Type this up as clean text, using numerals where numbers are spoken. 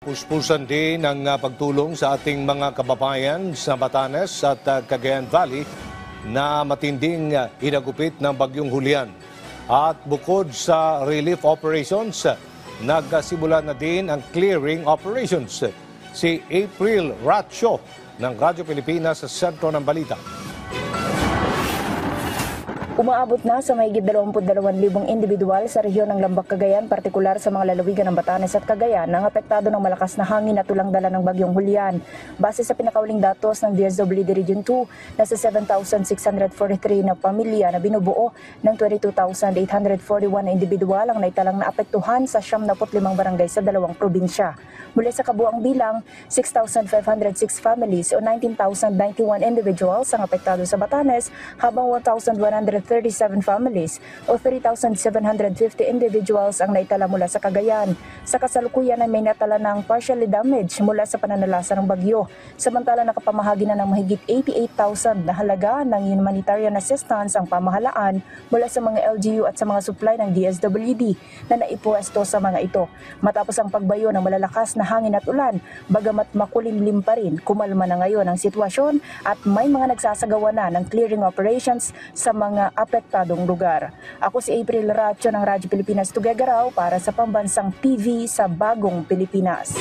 Puspusan din ang pagtulong sa ating mga kababayan sa Batanes at Cagayan Valley na matinding hinagupit ng Bagyong Julian. At bukod sa relief operations, nagsimula na din ang clearing operations. Si April Ratio ng Radyo Pilipinas sa sentro ng balita. Umaabot na sa mahigit 22,000 individual sa rehiyon ng Lambak, Cagayan, partikular sa mga lalawigan ng Batanes at Cagayan ang apektado ng malakas na hangin at tulang dala ng Bagyong Julian. Base sa pinakauling datos ng DSWD Region 2, nasa 7,643 na pamilya na binubuo ng 22,841 na individual ang naitalang naapektuhan sa 75 barangay sa 2 probinsya. Mula sa kabuang bilang, 6,506 families o 19,091 individuals ang apektado sa Batanes, habang 1,137 families o 3,750 individuals ang naitala mula sa Cagayan. Sa kasalukuyan ay may natala ng partially damaged mula sa pananalasa ng bagyo. Samantala nakapamahagi na ng mahigit 88,000 na halaga ng humanitarian assistance ang pamahalaan mula sa mga LGU at sa mga supply ng DSWD na naipuesto sa mga ito. Matapos ang pagbayo ng malalakas na hangin at ulan, bagamat makulimlim pa rin, kumalma na ngayon ang sitwasyon at may mga nagsasagawa na ng clearing operations sa mga apektadong lugar. Ako si April Ratio ng Radyo Pilipinas Tuguegarao para sa Pambansang TV sa Bagong Pilipinas.